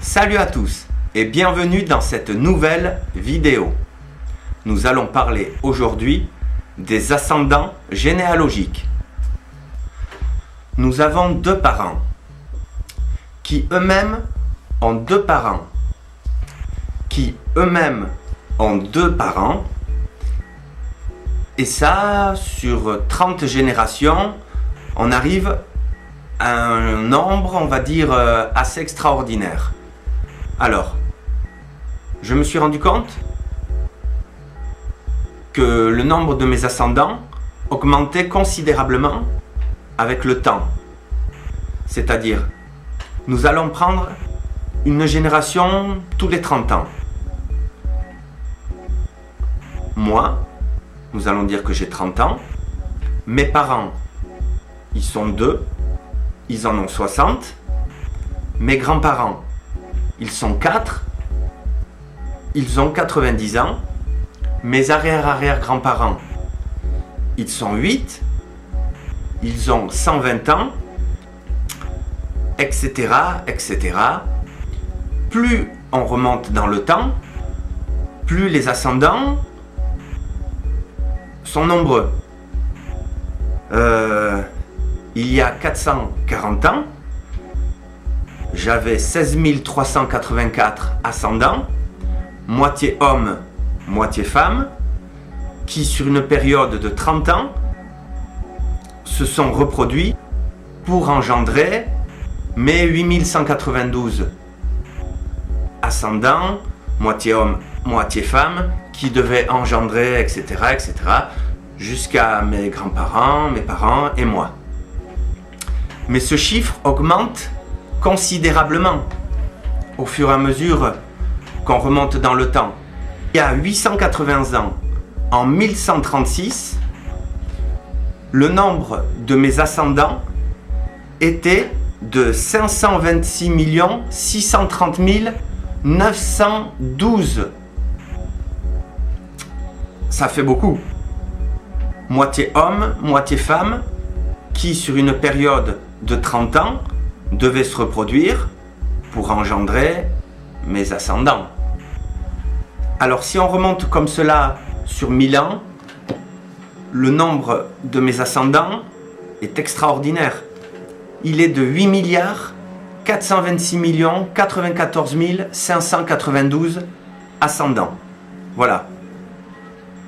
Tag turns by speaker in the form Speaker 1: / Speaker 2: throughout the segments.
Speaker 1: Salut à tous et bienvenue dans cette nouvelle vidéo. Nous allons parler aujourd'hui des ascendants généalogiques. Nous avons deux parents qui eux-mêmes ont deux parents qui eux-mêmes ont deux parents, et ça, sur 30 générations, on arrive à un nombre, on va dire, assez extraordinaire. Alors, je me suis rendu compte que le nombre de mes ascendants augmentait considérablement avec le temps. C'est-à-dire, nous allons prendre une génération tous les 30 ans. Moi, nous allons dire que j'ai 30 ans. Mes parents, ils sont deux. Ils en ont 60. Mes grands-parents, ils sont 4. Ils ont 90 ans. Mes arrière-arrière-grands-parents, ils sont 8. Ils ont 120 ans. Etc. etc. Plus on remonte dans le temps, plus les ascendants sont nombreux. Il y a 440 ans, j'avais 16 384 ascendants, moitié hommes, moitié femmes, qui sur une période de 30 ans se sont reproduits pour engendrer mes 8192 ascendants, moitié hommes, moitié femmes, qui devaient engendrer, etc., etc., jusqu'à mes grands-parents, mes parents et moi. Mais ce chiffre augmente considérablement au fur et à mesure qu'on remonte dans le temps. Il y a 880 ans, en 1136, le nombre de mes ascendants était de 526 630 912. Ça fait beaucoup. Moitié homme, moitié femme, qui sur une période de 30 ans devaient se reproduire pour engendrer mes ascendants. Alors si on remonte comme cela sur 1000 ans, le nombre de mes ascendants est extraordinaire. Il est de 8 426 94 592 ascendants. Voilà.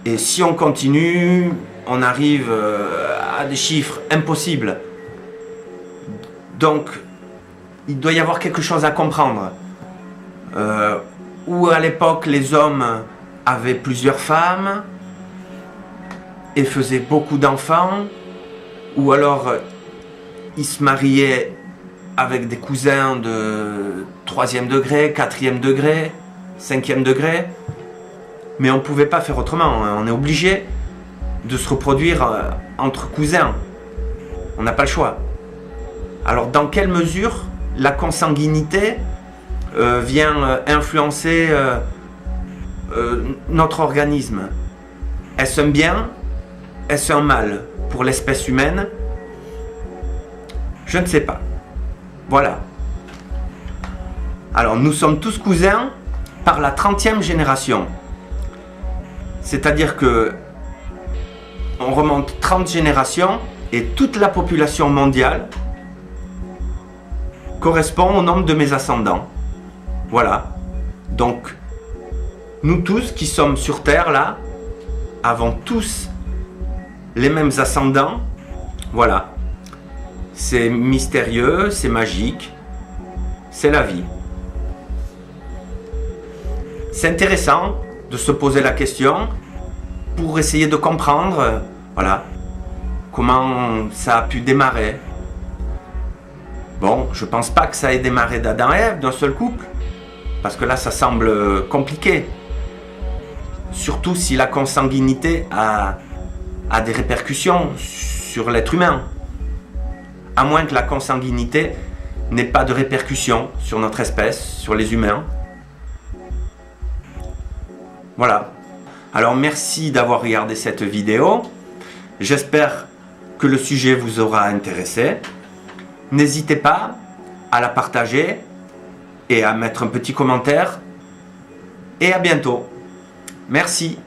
Speaker 1: Et si on continue, on arrive à des chiffres impossibles. Donc, il doit y avoir quelque chose à comprendre. Où à l'époque, les hommes avaient plusieurs femmes et faisaient beaucoup d'enfants, ou alors ils se mariaient avec des cousins de 3e degré, 4e degré, 5e degré. Mais on ne pouvait pas faire autrement. On est obligé de se reproduire entre cousins. On n'a pas le choix. Alors dans quelle mesure la consanguinité vient influencer notre organisme? Est-ce un bien? Est-ce un mal pour l'espèce humaine? Je ne sais pas. Voilà. Alors nous sommes tous cousins par la 30e génération. C'est-à-dire que on remonte 30 générations et toute la population mondiale correspond au nombre de mes ascendants. Voilà. Donc, nous tous qui sommes sur Terre, là, avons tous les mêmes ascendants. Voilà. C'est mystérieux, c'est magique, c'est la vie. C'est intéressant de se poser la question pour essayer de comprendre, voilà, comment ça a pu démarrer. Bon, je pense pas que ça ait démarré d'Adam et Ève, d'un seul couple, parce que là, ça semble compliqué. Surtout si la consanguinité a des répercussions sur l'être humain. À moins que la consanguinité n'ait pas de répercussions sur notre espèce, sur les humains. Voilà. Alors merci d'avoir regardé cette vidéo. J'espère que le sujet vous aura intéressé. N'hésitez pas à la partager et à mettre un petit commentaire. Et à bientôt. Merci.